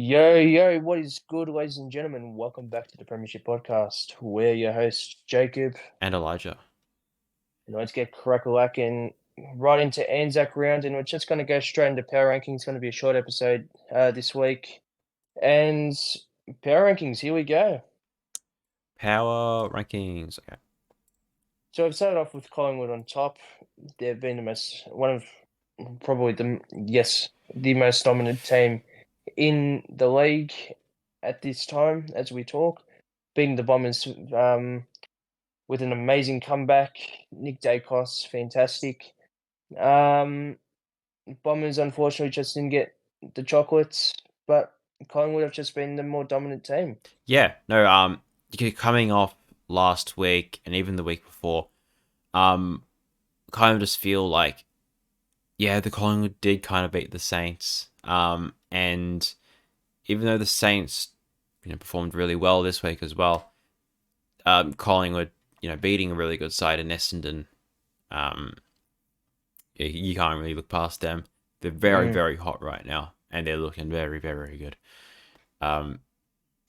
Yo, what is good, ladies and gentlemen? Welcome back to the Premiership Podcast. We're your hosts, Jacob, And Elijah. and let's get crack-a-lacking right into Anzac round, and we're just going to go straight into power rankings. It's going to be a short episode this week, and power rankings, here we go. Power rankings. Okay. So I've started off with Collingwood on top. They've been the most most dominant team in the league at this time as we talk, beating the Bombers with an amazing comeback. Nick Dacos, fantastic. Bombers unfortunately just didn't get the chocolates, but Collingwood have just been the more dominant team. Yeah, no, coming off last week and even the week before, kind of just feel like, yeah, the Collingwood did kind of beat the Saints. And even though the Saints, performed really well this week as well, Collingwood, beating a really good side in Essendon, you can't really look past them. They're very, very hot right now, and they're looking very, very good.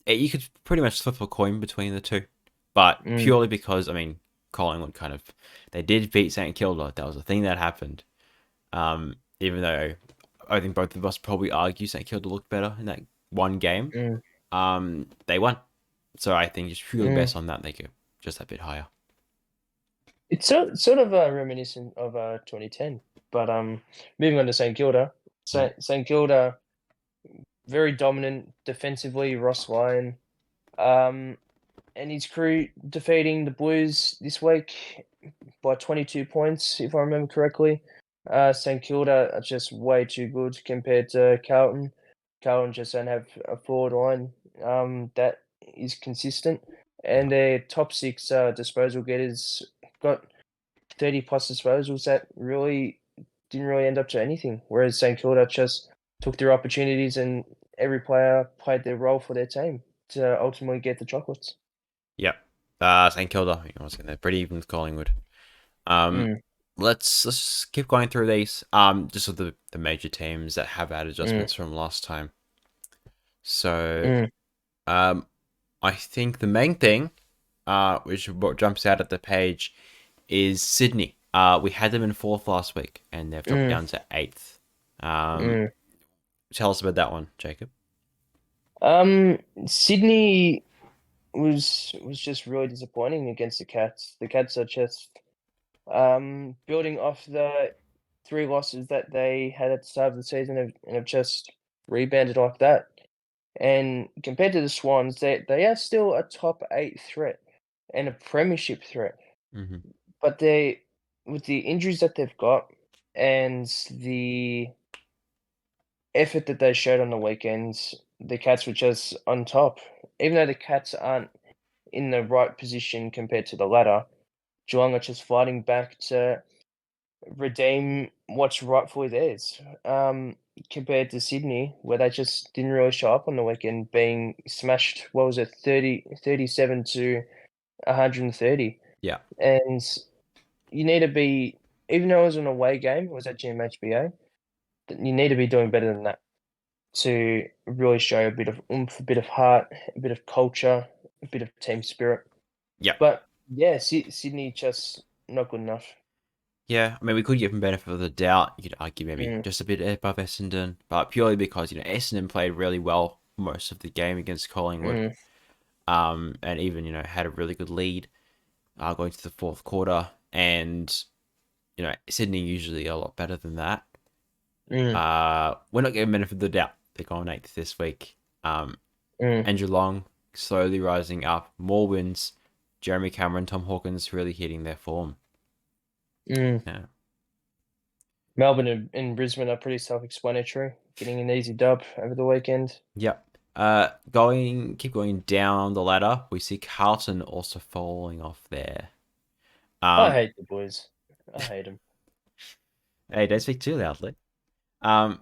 You could pretty much flip a coin between the two, but purely because, Collingwood they did beat St Kilda. That was a thing that happened. Even though I think both of us probably argue St Kilda looked better in that one game. They won. So I think just purely based on that, they go just a bit higher. It's sort of reminiscent of 2010, but moving on to St Kilda. St Kilda, very dominant defensively. Ross Lyon, and his crew defeating the Blues this week by 22 points, if I remember correctly. St Kilda are just way too good compared to Carlton. Carlton just don't have a forward line that is consistent, and their top six disposal getters got 30 plus disposals that didn't really end up to anything. Whereas St Kilda just took their opportunities and every player played their role for their team to ultimately get the chocolates. Yep. St Kilda, they're pretty even with Collingwood. Let's keep going through these. Just with the major teams that have had adjustments from last time. So, I think the main thing, which jumps out at the page, is Sydney. We had them in 4th last week, and they've dropped down to 8th. Tell us about that one, Jacob. Sydney was just really disappointing against the Cats. The Cats are just building off the 3 losses that they had at the start of the season and have just rebounded like that. And compared to the Swans, they are still a top 8 threat and a premiership threat. But with the injuries that they've got and the effort that they showed on the weekends, the Cats were just on top. Even though the Cats aren't in the right position compared to the ladder, Geelong are just fighting back to redeem what's rightfully theirs. Compared to Sydney, where they just didn't really show up on the weekend, being smashed, 37 to 130. Yeah. And you need to be, even though it was an away game, it was at GMHBA, you need to be doing better than that to really show a bit of oomph, a bit of heart, a bit of culture, a bit of team spirit. Yeah. But yeah, Sydney just not good enough. Yeah, we could give them benefit of the doubt. You could argue maybe just a bit above Essendon, but purely because, Essendon played really well most of the game against Collingwood. And even, had a really good lead going to the 4th quarter. And, Sydney usually a lot better than that. We're not giving benefit of the doubt. They're going 8th this week. And Geelong slowly rising up. More wins. Jeremy Cameron, Tom Hawkins really hitting their form. Yeah. Melbourne and Brisbane are pretty self-explanatory. Getting an easy dub over the weekend. Yep. Keep going down the ladder. We see Carlton also falling off there. I hate the boys. I hate them. Hey, don't speak too loudly. I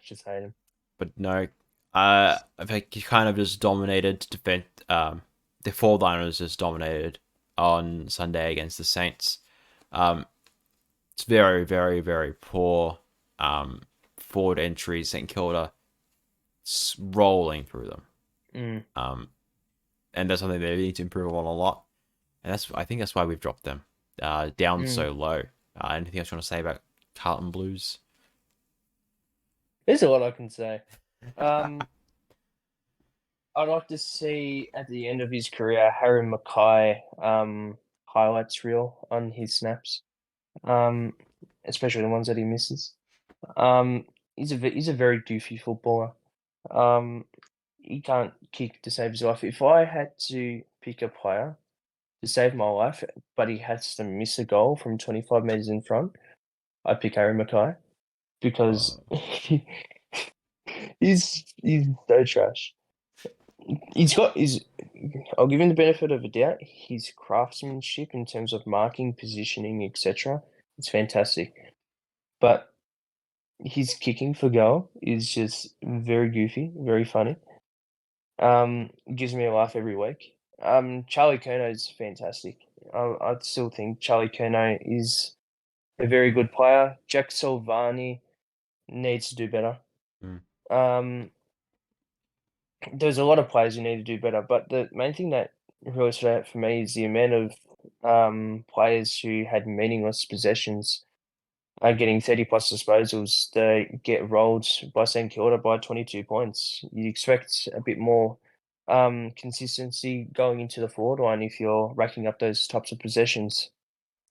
just hate them. But no, I think he kind of just dominated defense. The 49ers just dominated on Sunday against the Saints. It's very, very, very poor forward entry. St Kilda rolling through them. Mm. And that's something they need to improve on a lot. And I think that's why we've dropped them down so low. Anything else you want to say about Carlton Blues? There's a lot I can say. I'd like to see at the end of his career Harry Mackay highlights reel on his snaps, especially the ones that he misses. He's a very goofy footballer. Um, he can't kick to save his life. If I had to pick a player to save my life, but he has to miss a goal from 25 meters in front, I'd pick Harry Mackay because he's so trash. He's got his. I'll give him the benefit of a doubt. His craftsmanship in terms of marking, positioning, etc. It's fantastic, but his kicking for goal is just very goofy, very funny. Gives me a laugh every week. Charlie Curnow is fantastic. I still think Charlie Curnow is a very good player. Jack Silvani needs to do better. Mm. There's a lot of players who need to do better, but the main thing that really stood out for me is the amount of players who had meaningless possessions are getting 30 plus disposals. They get rolled by St Kilda by 22 points. You'd expect a bit more consistency going into the forward line if you're racking up those types of possessions.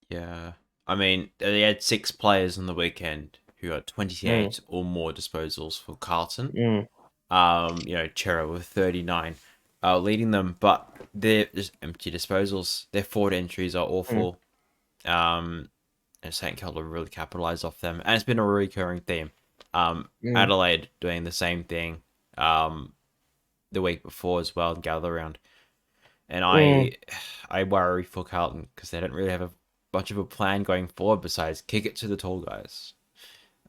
Yeah. I mean, they had 6 players on the weekend who got 28 or more disposals for Carlton. Mm. Chera with 39 leading them, but they're just empty disposals. Their forward entries are awful. And St Kilda really capitalised off them. And it's been a recurring theme. Adelaide doing the same thing the week before as well, gather round. And I worry for Carlton because they don't really have a much of a plan going forward besides kick it to the tall guys.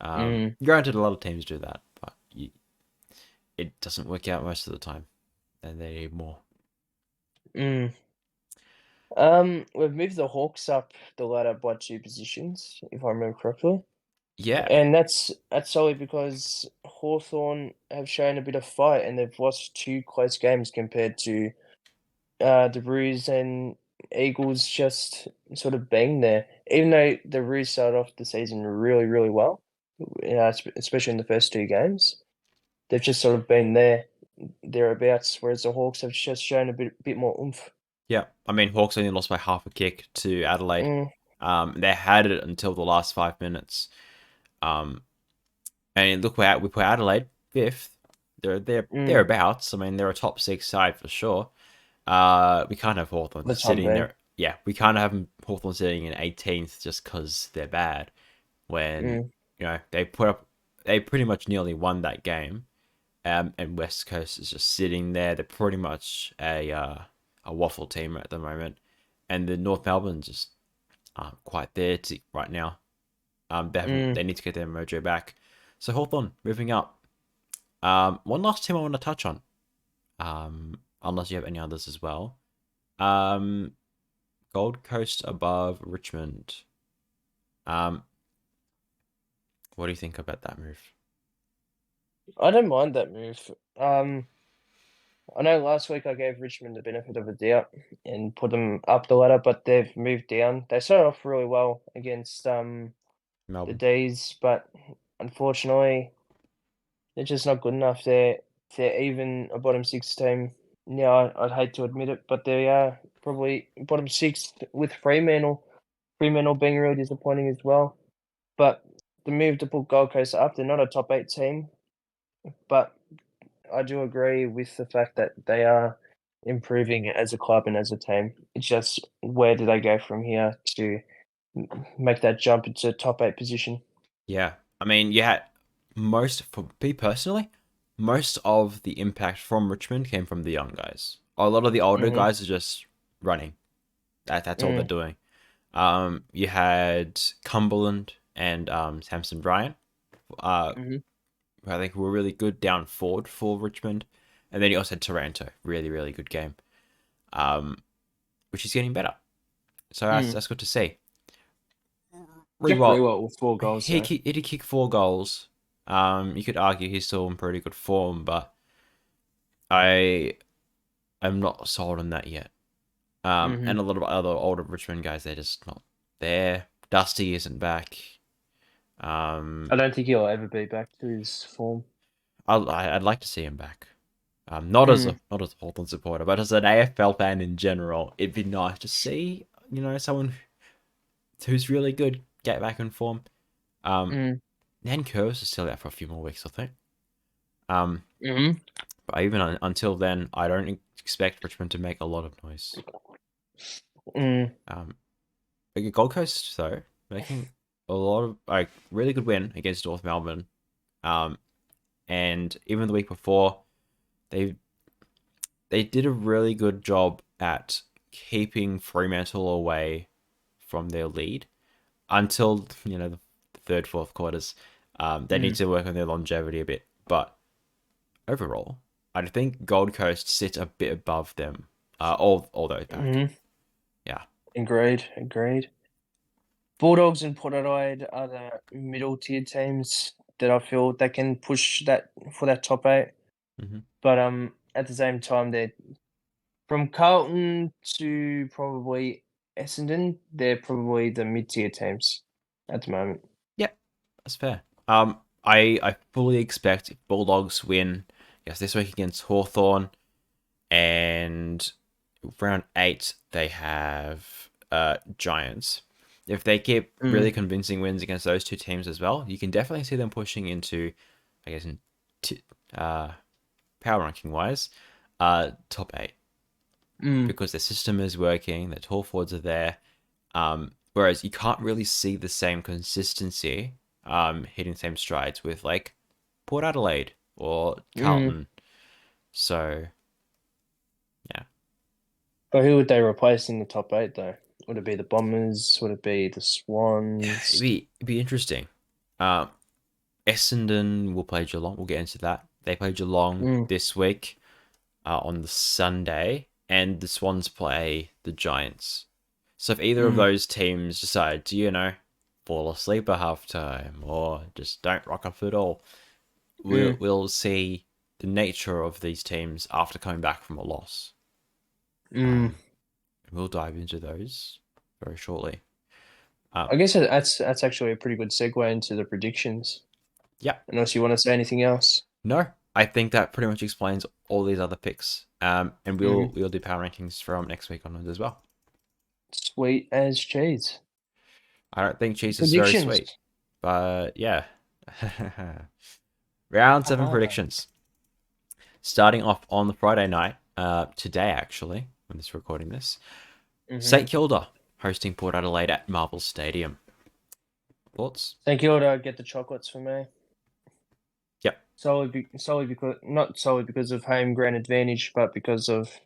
Granted, a lot of teams do that, but it doesn't work out most of the time, and they need more. We've moved the Hawks up the ladder by 2 positions, if I remember correctly. Yeah. And that's solely because Hawthorn have shown a bit of fight and they've lost 2 close games compared to the Roos and Eagles just sort of being there. Even though the Roos started off the season really, really well, especially in the first 2 games, they've just sort of been thereabouts, whereas the Hawks have just shown a bit more oomph. Yeah, I mean, Hawks only lost by half a kick to Adelaide. They had it until the last 5 minutes. And look, we put Adelaide 5th. They're thereabouts. I mean, they're a top 6 side for sure. We can't have Hawthorn sitting there. Yeah, we can't have Hawthorn sitting in 18th just because they're bad. When they pretty much nearly won that game, and West Coast is just sitting there. They're pretty much a waffle team at the moment, and the North Melbourne just aren't quite there right now. They need to get their mojo back. So Hawthorn moving up. One last team I want to touch on, unless you have any others as well. Gold Coast above Richmond. What do you think about that move? I don't mind that move. I know last week I gave Richmond the benefit of a doubt and put them up the ladder, but they've moved down. They started off really well against the D's, but unfortunately, they're just not good enough. They're even a bottom 6 team. Yeah, I'd hate to admit it, but they are probably bottom 6 with Fremantle. Fremantle being really disappointing as well. But the move to put Gold Coast up, they're not a top 8 team, but I do agree with the fact that they are improving as a club and as a team. It's just where do they go from here to make that jump into top 8 position? Yeah, I mean, for me personally, most of the impact from Richmond came from the young guys. A lot of the older guys are just running. That's all they're doing. You had Cumberland and Samson Bryant, who I think were really good down forward for Richmond. And then you also had Taranto, really, really good game, which is getting better. So that's good to see. Riewoldt with 4 goals. He did kick 4 goals. You could argue he's still in pretty good form, but I am not sold on that yet. Mm-hmm. And a lot of other older Richmond guys, they're just not there. Dusty isn't back. I don't think he'll ever be back to his form. I'd like to see him back. Not as Mm, a Hawthorn supporter, but as an AFL fan in general, it'd be nice to see someone who's really good get back in form. Um, mm, Nan Curvis is still out for a few more weeks, I think. Um, mm, but even until then, I don't expect Richmond to make a lot of noise. mm, Um, Gold Coast though making a lot of really good win against North Melbourne. And even the week before, they they did a really good job at keeping Fremantle away from their lead until the third, fourth quarters. They need mm, to work on their longevity a bit, but overall, I think Gold Coast sits a bit above them. All those back. mm. Yeah. Agreed. Bulldogs and Port Adelaide are the middle tier teams that I feel they can push that for that top eight. Mm-hmm. But at the same time, they're from Carlton to probably Essendon. They're probably the mid tier teams at the moment. Yeah, that's fair. I fully expect if Bulldogs win, yes, this week against Hawthorn, and round 8 they have Giants. If they keep really Mm, convincing wins against those two teams as well, you can definitely see them pushing into, I guess, in uh, power ranking wise, top 8 mm, because their system is working, their tall forwards are there. Whereas you can't really see the same consistency hitting the same strides with like Port Adelaide or mm. Carlton. So yeah, But who would they replace in the top eight though? Would it be the Bombers? Would it be the it'd Swans? be interesting. Um, Essendon will play Geelong. We'll get into that. They play Geelong Mm, this week on the Sunday, and the Swans play the Giants. So if either of mm, those teams decide to, fall asleep at halftime or just don't rock up at all, mm, we'll see the nature of these teams after coming back from a loss. mm. Um, we'll dive into those very shortly. I guess that's actually a pretty good segue into the predictions. Yeah, Unless you want to say anything else. no, I think that pretty much explains all these other picks. And we'll Mm. we'll do power rankings from next week onwards as well. Sweet as cheese. I don't think cheese is very Predictions. sweet, but yeah. Round 7 Haha. predictions. Starting off on the Friday night, today actually, when this recording this, Mm-hmm. St Kilda hosting Port Adelaide at Marvel Stadium. Thoughts? Thank you to get the chocolates for me. Yep. Solely because not solely because of home ground advantage, but because of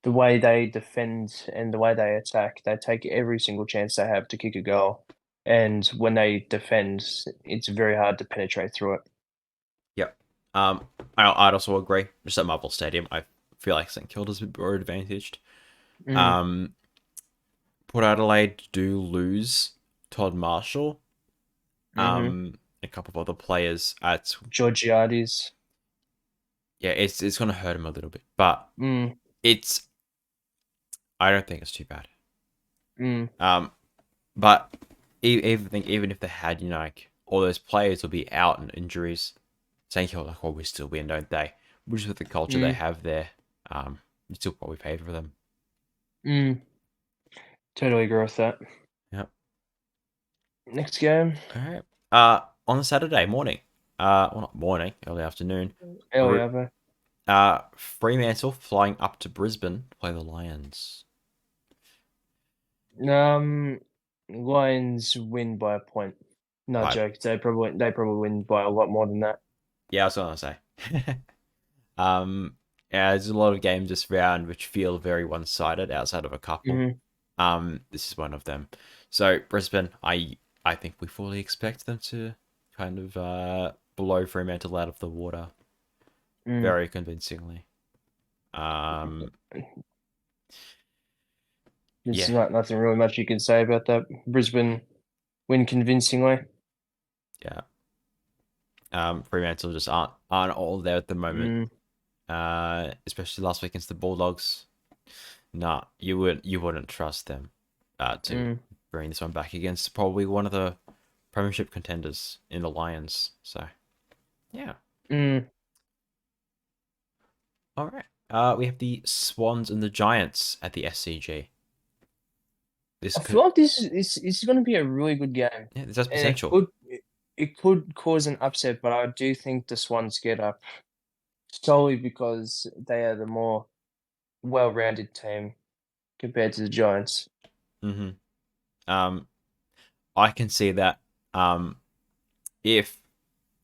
the way they defend and the way they attack. They take every single chance they have to kick a goal, and when they defend, it's very hard to penetrate through it. Yep. I'd also agree. Just at Marvel Stadium, I feel like St Kilda's a bit more advantaged. Mm. Um, Port Adelaide do lose Todd Marshall. Mm-hmm. A couple of other players at Georgiades. yeah, it's gonna hurt him a little bit, but Mm. it's I don't think it's too bad. Mm. But even if they had like all those players will be out and injuries, St Kilda will always still win, don't they? Which is with the culture they Mm. have there, you still probably favour them. Mm. Totally agree with that. Yep. Next game. All right. On the Saturday morning, well not morning, early afternoon, Early over. Fremantle flying up to Brisbane to play the Lions. Lions win by a point. No Five. joke. They probably win by a lot more than that. Yeah, I was gonna say. Yeah, there's a lot of games this round which feel very one-sided outside of a couple. Mm-hmm. This is one of them. So Brisbane, I think we fully expect them to kind of blow Fremantle out of the water Mm. very convincingly. Um, There's yeah, not nothing really much you can say about that. Brisbane win convincingly. yeah. Fremantle just aren't all there at the moment. Mm. especially last week against the Bulldogs. Nah, you wouldn't trust them to bring this one back against probably one of the Premiership contenders in the Lions. So, yeah. All right. We have the Swans and the Giants at the SCG. I feel like this is going to be a really good game, this has and potential. it could cause an upset, but I do think the Swans get up solely because they are the more well-rounded team compared to the Giants. I can see that. If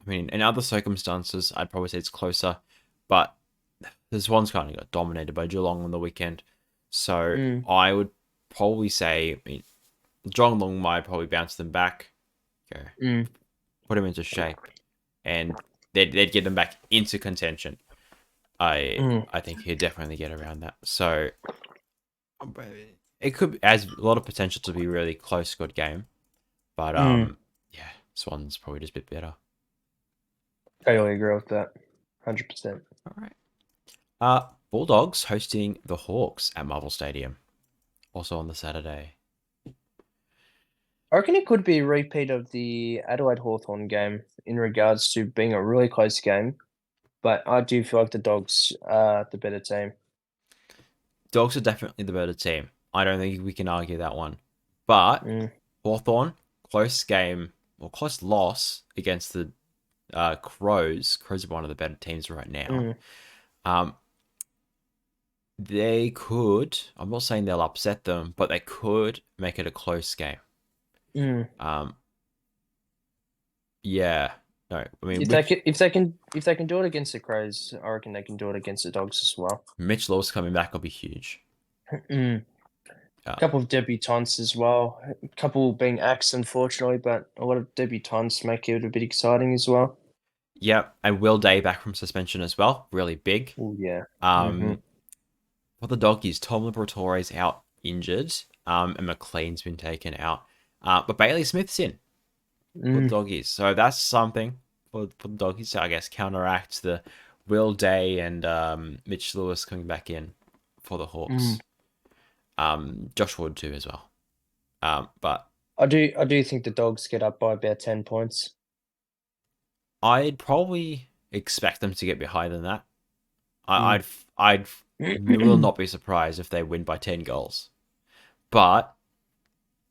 in other circumstances, I'd probably say it's closer, but the Swans kind of got dominated by Geelong on the weekend, so I would probably say, Geelong might probably bounce them back, put them into shape, and they'd get them back into contention. I think he'd definitely get around that. So it has a lot of potential to be a really close, good game. But yeah, Swans probably just a bit better. Totally agree with that, 100%. All right. Bulldogs hosting the Hawks at Marvel Stadium, also on the Saturday. I reckon it could be a repeat of the Adelaide Hawthorn game in regards to being a really close game, but I do feel like the Dogs are the better team. Dogs are definitely the better team. I don't think we can argue that one. But Hawthorn, close game, or close loss against the Crows. Crows are one of the better teams right now. They could, I'm not saying they'll upset them, but they could make it a close game. Yeah. No, if they can do it against the Crows, I reckon they can do it against the Dogs as well. Mitch Lewis coming back will be huge. A couple of debutants as well. A couple being axed, unfortunately, but a lot of debutants make it a bit exciting as well. Yep, and Will Day back from suspension as well. Really big. Oh yeah. For the Doggies, Tom Liberatore's out injured, and McLean's been taken out. But Bailey Smith's in for the Doggies. So that's something for the Doggies to, I guess, counteract the Will Day and Mitch Lewis coming back in for the Hawks. Josh Wood too as well. But I do think the Dogs get up by about 10 points. I'd probably expect them to get a bit higher than that. I will not be surprised if they win by 10 goals. But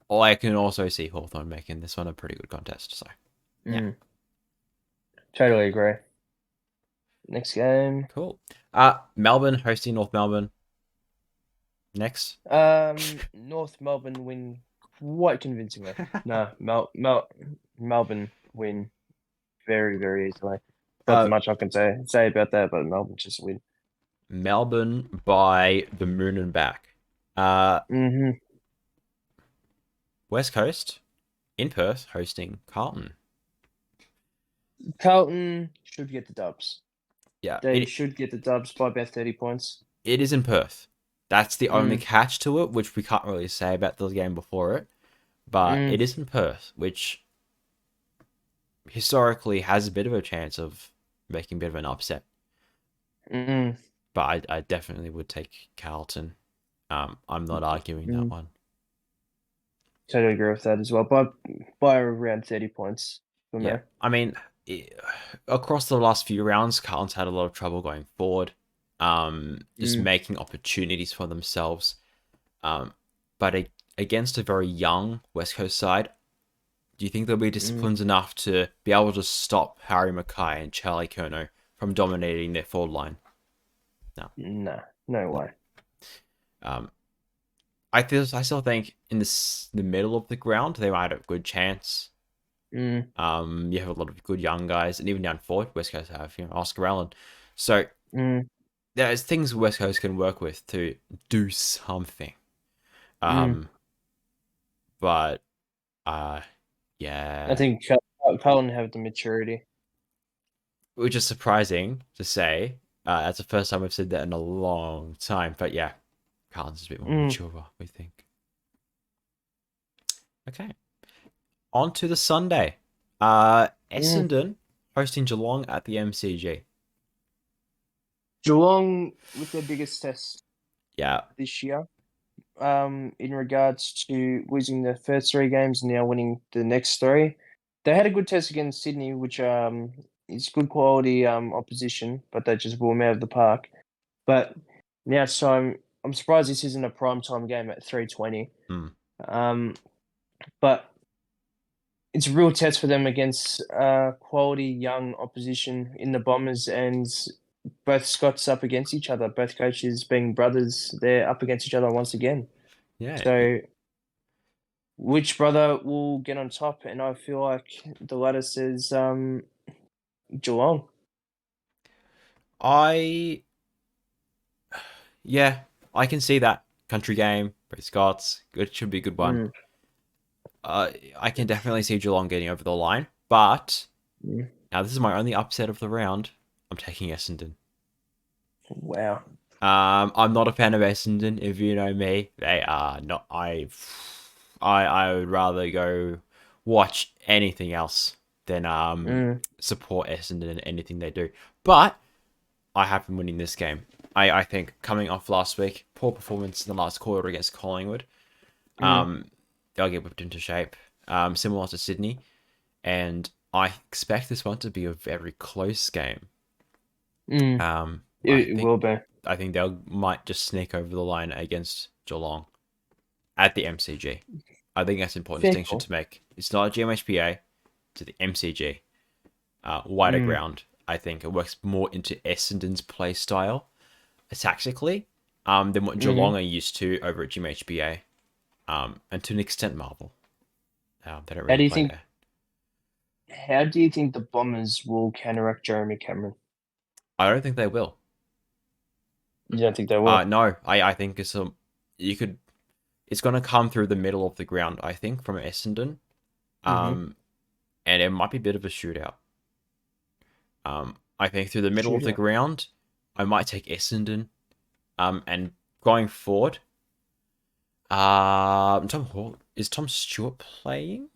I can also see Hawthorn making this one a pretty good contest. So, yeah. Totally agree. Next game. Cool. Melbourne hosting North Melbourne. Next. North Melbourne win quite convincingly. No, Melbourne win very, very easily. Not much I can say about that, but Melbourne just win. Melbourne by the moon and back. West Coast in Perth hosting Carlton. Carlton should get the dubs. Yeah, they should get the dubs by about 30 points. It is in Perth. That's the only catch to it, which we can't really say about the game before it. But it is in Perth, which historically has a bit of a chance of making a bit of an upset. But I definitely would take Carlton. I'm not arguing that one. Totally agree with that as well. By around 30 points. Yeah, I mean, across the last few rounds, Carlton's had a lot of trouble going forward. Just making opportunities for themselves. But against a very young West Coast side, do you think they'll be disciplined enough to be able to stop Harry Mackay and Charlie Curnow from dominating their forward line? No. No way. I still think in the middle of the ground, they might have a good chance. You have a lot of good young guys, and even down forward, West Coast have, Oscar Allen. So there's things West Coast can work with to do something. But yeah, I think Carlton have the maturity, which is surprising to say. That's the first time we've said that in a long time. But yeah, Carlton's a bit more mature, we think. Okay. On to the Sunday. Essendon hosting Geelong at the MCG. Geelong with their biggest test Yeah. this year. In regards to losing the first 3 games and now winning the next 3. They had a good test against Sydney, which is good quality opposition, but they just blew them out of the park. But now it's time. I'm surprised this isn't a prime time game at 3:20. But it's a real test for them against quality young opposition in the Bombers, and both Scots up against each other. Both coaches being brothers, they're up against each other once again. Yeah. So, which brother will get on top? And I feel like the latter says Geelong. Yeah, I can see that. Country game, both Scots. It should be a good one. I can definitely see Geelong getting over the line, but now this is my only upset of the round. I'm taking Essendon. Wow. I'm not a fan of Essendon. If you know me, they are not. I would rather go watch anything else than support Essendon in anything they do. But I have them winning this game. I think coming off last week, poor performance in the last quarter against Collingwood. They'll get whipped into shape, similar to Sydney, and I expect this one to be a very close game. It will be. I think they might just sneak over the line against Geelong at the MCG. I think that's an important distinction to make. It's not a GMHPA, to the MCG, wider ground. I think it works more into Essendon's play style, tactically, than what Geelong are used to over at GMHPA, and to an extent Marvel. They don't really play there. How do you think the Bombers will counteract Jeremy Cameron? I don't think they will. You don't think they will? No, I think it's going to come through the middle of the ground, I think, from Essendon. And it might be a bit of a shootout. I think through the middle of the ground, I might take Essendon. And going forward, is Tom Stewart playing?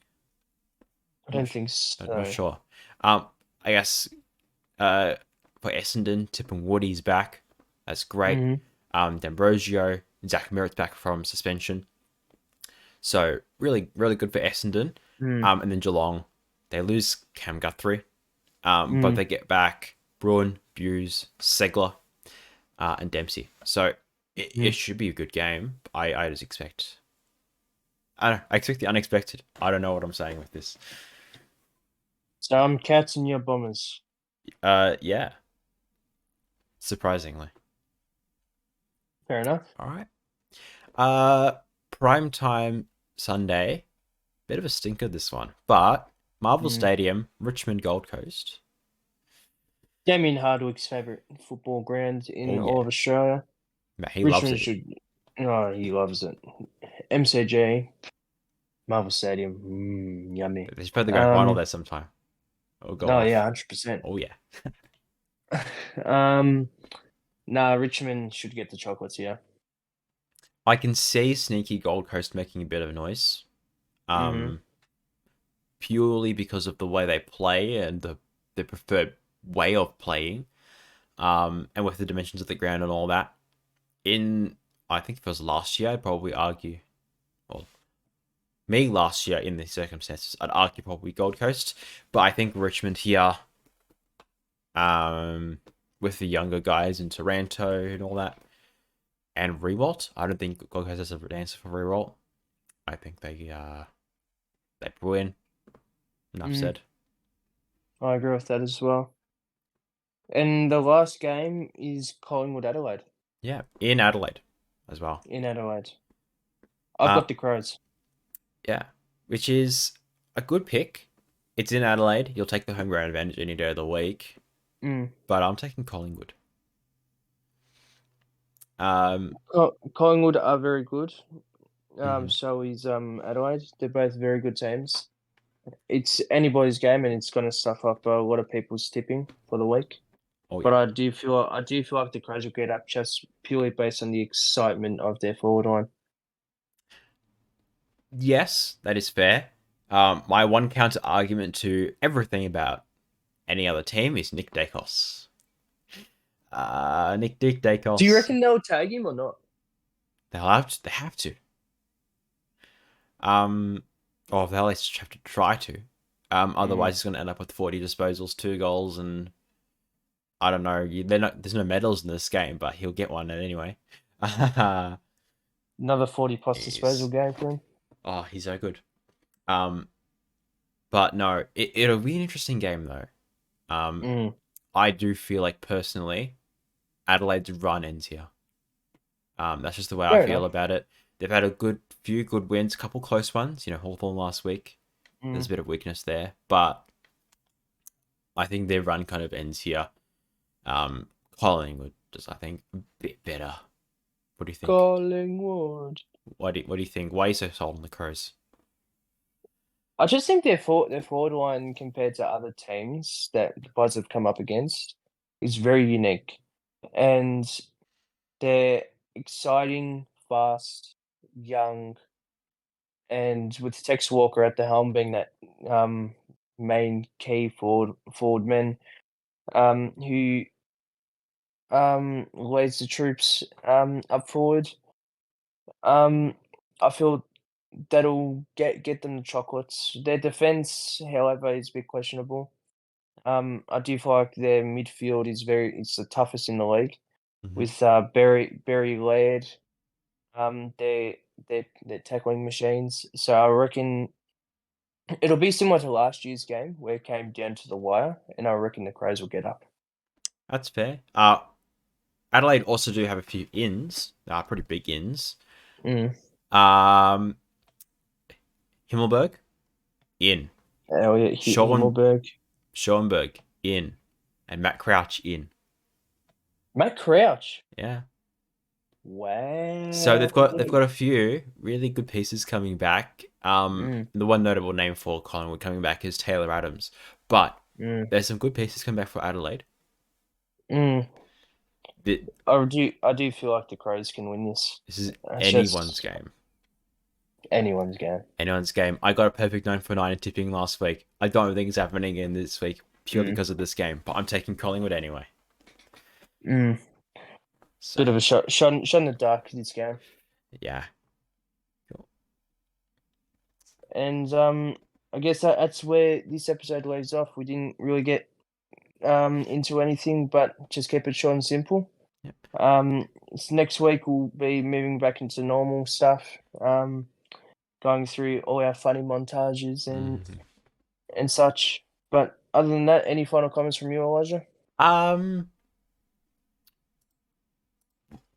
I don't think so. I'm not sure. I guess for Essendon, Tip and Woody's back. That's great. D'Ambrosio, Zach Merritt's back from suspension. So really, really good for Essendon. And then Geelong, they lose Cam Guthrie, but they get back Bruin, Buse, Segler, and Dempsey. So it should be a good game. I just expect. I expect the unexpected. I don't know what I'm saying with this. So I'm Cats and your Bombers. Yeah. Surprisingly. Fair enough. All right. Primetime Sunday. Bit of a stinker, this one. But Marvel Stadium, Richmond, Gold Coast. Damien Hardwick's favourite football ground in all of Australia. He loves it. He loves it. MCG, Marvel Stadium, yummy. They should play the grand final there sometime. Yeah, 100%. Oh yeah. Richmond should get the chocolates here. I can see sneaky Gold Coast making a bit of noise. Purely because of the way they play and the preferred way of playing. And with the dimensions of the ground and all that. I think if it was last year, I'd probably argue, me last year in these circumstances, I'd argue probably Gold Coast. But I think Richmond here, with the younger guys in Taranto and all that, and Rewalt, I don't think Gold Coast has an answer for Rewalt. I think they brew in. Enough said. I agree with that as well. And the last game is Collingwood Adelaide. Yeah, in Adelaide as well. In Adelaide. I've got the Crows. Yeah, which is a good pick. It's in Adelaide. You'll take the home ground advantage any day of the week. But I'm taking Collingwood. Collingwood are very good. So is Adelaide. They're both very good teams. It's anybody's game, and it's going to stuff up a lot of people's tipping for the week. But I do feel like the Crows will get up just purely based on the excitement of their forward line. Yes, that is fair. My one counter argument to everything about any other team is Nick Dacos. Nick Dacos. Do you reckon they'll tag him or not? They have to. Or they'll at least have to try to. Otherwise, he's going to end up with 40 disposals, 2 goals, and I don't know. There's no medals in this game, but he'll get one anyway. Another 40+ disposal game for him. Oh, he's so good. But no, it'll be an interesting game though. I do feel like personally, Adelaide's run ends here. That's just the way I feel about it. They've had a few good wins, a couple close ones. Hawthorn last week. There's a bit of weakness there, but I think their run kind of ends here. Collingwood does, I think, a bit better. What do you think? Collingwood. What do you think? Why are you so sold on the Crows? I just think their forward line compared to other teams that the Buds have come up against is very unique, and they're exciting, fast, young, and with Tex Walker at the helm being that main key forward man who leads the troops up forward. I feel that'll get them the chocolates. Their defense, however, is a bit questionable. I do feel like their midfield is it's the toughest in the league with Berry Laird. They're tackling machines. So I reckon it'll be similar to last year's game where it came down to the wire, and I reckon the Crows will get up. That's fair. Adelaide also do have a few ins, pretty big ins. Himmelberg, in. Oh yeah, Himmelberg. Schoenberg, in. And Matt Crouch, in. Matt Crouch? Yeah. Wow. So they've got a few really good pieces coming back. The one notable name for Collingwood coming back is Taylor Adams. But there's some good pieces coming back for Adelaide. I do feel like the Crows can win this. This is anyone's game. Anyone's game. I got a perfect 9 for 9 in tipping last week. I don't think it's happening again this week purely because of this game, but I'm taking Collingwood anyway. So. Bit of a shot in the dark this game. Yeah. Cool. And I guess that's where this episode leaves off. We didn't really get into anything, but just keep it short and simple. Yep. Next week we'll be moving back into normal stuff. Going through all our funny montages and such. But other than that, any final comments from you, Elijah?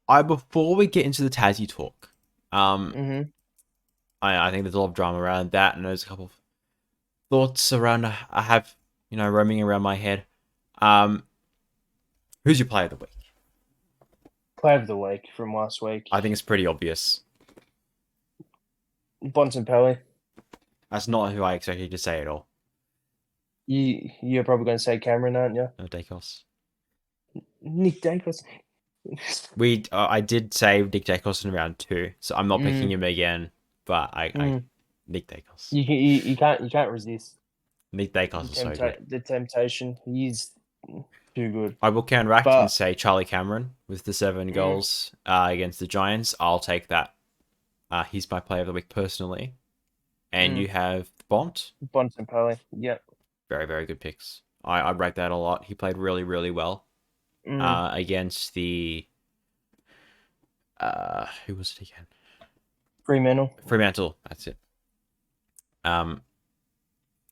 Before we get into the Tassie talk, I think there's a lot of drama around that, and there's a couple of thoughts around I have, roaming around my head. Who's your player of the week? Player of the week from last week. I think it's pretty obvious. Bontempelli. That's not who I expected you to say at all. You're probably going to say Cameron, aren't you? No, Dacos. Nick Dacos. I did say Nick Dacos in round 2, so I'm not picking him again. But Nick Dacos. You can't resist. Nick Dacos is so good. The temptation. He's too good. I will counteract and say Charlie Cameron with the 7 goals against the Giants. I'll take that. He's my player of the week personally. And you have Bontempelli. Yep. Very, very good picks. I rate that a lot. He played really, really well against the... who was it again? Fremantle. That's it.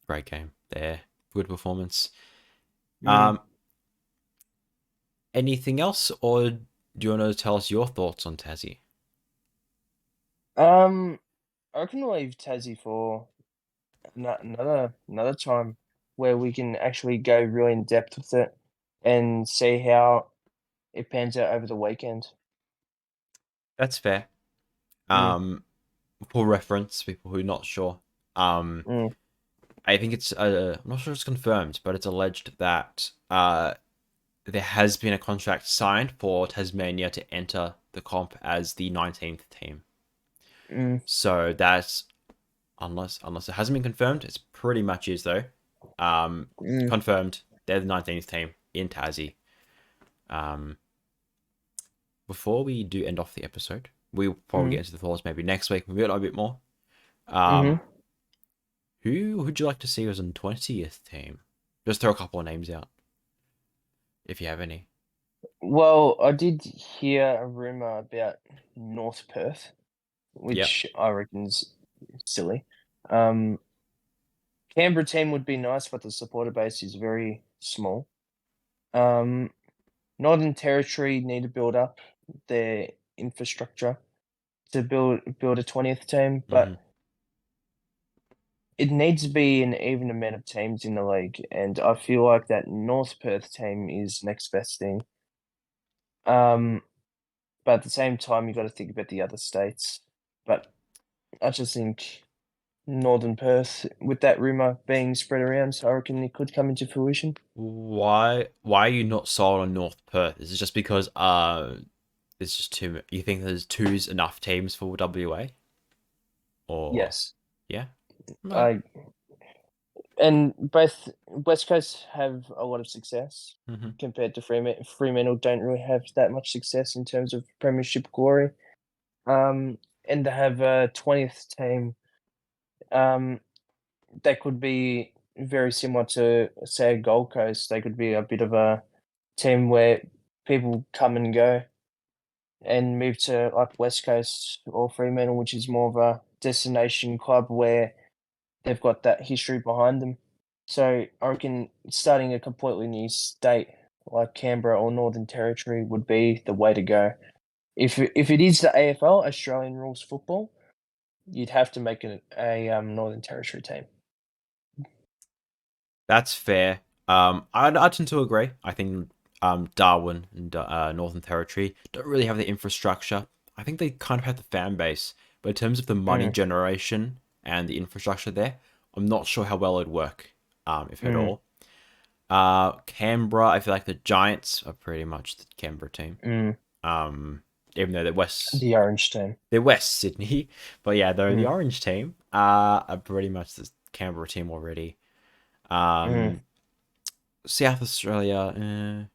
Great game there. Good performance. Anything else, or do you want to tell us your thoughts on Tassie? I reckon we'll leave Tassie for another time where we can actually go really in depth with it and see how it pans out over the weekend. That's fair. For reference, people who are not sure, I think it's I'm not sure it's confirmed, but it's alleged that there has been a contract signed for Tasmania to enter the comp as the 19th team. So that's unless it hasn't been confirmed, it's pretty much is though. Confirmed, they're the 19th team in Tassie. Before we do end off the episode, we'll probably get into the thoughts maybe next week. Maybe a bit more. Who would you like to see as in 20th team? Just throw a couple of names out, if you have any. Well, I did hear a rumor about North Perth, which I reckon's silly. Canberra team would be nice, but the supporter base is very small. Northern Territory need to build up their infrastructure to build a 20th team, but it needs to be an even amount of teams in the league, and I feel like that North Perth team is next best thing. But at the same time, you got to think about the other states. But I just think Northern Perth, with that rumor being spread around, so I reckon it could come into fruition. Why are you not sold on North Perth? Is it just because there's just too? You think there's two's enough teams for WA? Or Yes, yeah, I and both West Coast have a lot of success compared to Fremantle. Don't really have that much success in terms of premiership glory. And to have a 20th team, that could be very similar to, say, Gold Coast. They could be a bit of a team where people come and go and move to like West Coast or Fremantle, which is more of a destination club where they've got that history behind them. So I reckon starting a completely new state like Canberra or Northern Territory would be the way to go. If it is the AFL, Australian rules football, you'd have to make a Northern Territory team. That's fair. I tend to agree. I think Darwin and Northern Territory don't really have the infrastructure. I think they kind of have the fan base, but in terms of the money generation and the infrastructure there, I'm not sure how well it'd work, if at all. Canberra, I feel like the Giants are pretty much the Canberra team. Even though The Orange team. They're West Sydney, but yeah, they're the Orange team. Are pretty much the Canberra team already. South Australia,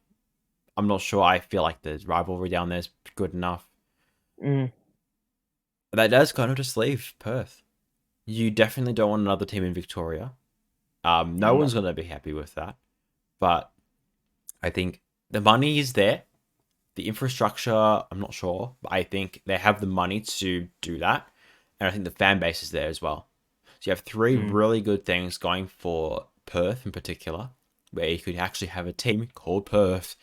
I'm not sure. I feel like the rivalry down there is good enough. That does kind of just leave Perth. You definitely don't want another team in Victoria. No one's going to be happy with that. But I think the money is there. The infrastructure, I'm not sure. But I think they have the money to do that. And I think the fan base is there as well. So you have three really good things going for Perth in particular, where you could actually have a team called Perth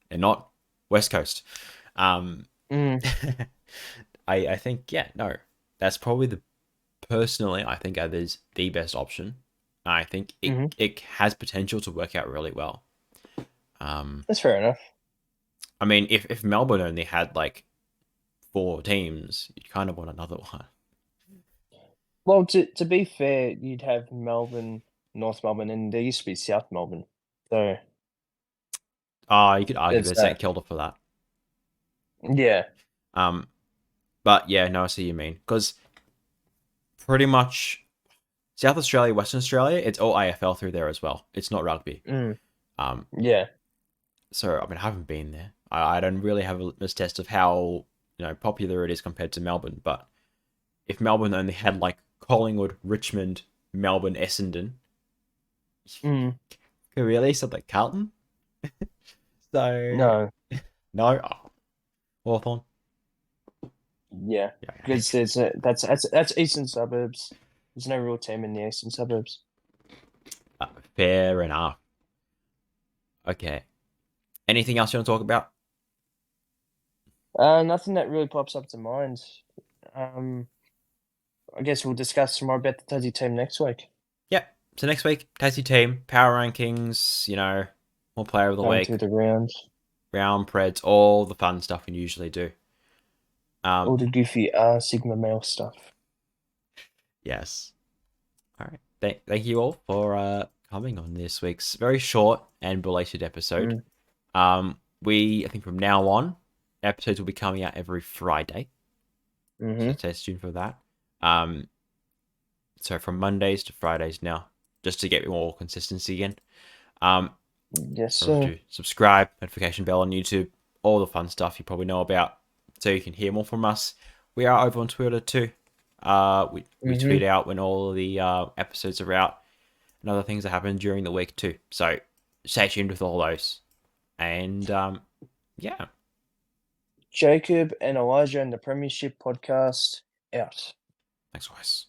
and not West Coast. I think, yeah, no, that's probably personally, I think that is the best option. I think it has potential to work out really well. That's fair enough. I mean, if Melbourne only had like 4 teams, you kind of want another one. Well, to be fair, you'd have Melbourne, North Melbourne, and there used to be South Melbourne. So you could argue there's St Kilda for that. Yeah. But yeah, no, I see what you mean. Because pretty much South Australia, Western Australia, it's all AFL through there as well. It's not rugby. Yeah. So I mean, I haven't been there. I don't really have a litmus test of how popular it is compared to Melbourne. But if Melbourne only had like Collingwood, Richmond, Melbourne, Essendon, could really something like Carlton? No. Hawthorn. Yeah, because that's eastern suburbs. There's no real team in the eastern suburbs. Fair enough. Okay. Anything else you want to talk about? Nothing that really pops up to mind. I guess we'll discuss more about the Tassie team next week. Yep. So next week, Tassie team, power rankings, more player of the week. Through the rounds. Round preds, all the fun stuff we usually do. All the goofy Sigma male stuff. Yes. All right. Thank you all for coming on this week's very short and belated episode. I think from now on, episodes will be coming out every Friday. So stay tuned for that. So from Mondays to Fridays now, just to get more consistency again. Yes, Remember sir. to subscribe, notification bell on YouTube, all the fun stuff you probably know about, so you can hear more from us. We are over on Twitter too. We tweet out when all of the episodes are out and other things that happen during the week too. So stay tuned with all those. And yeah. Jakob and Elijah and the Premiership Podcast out. Thanks, guys.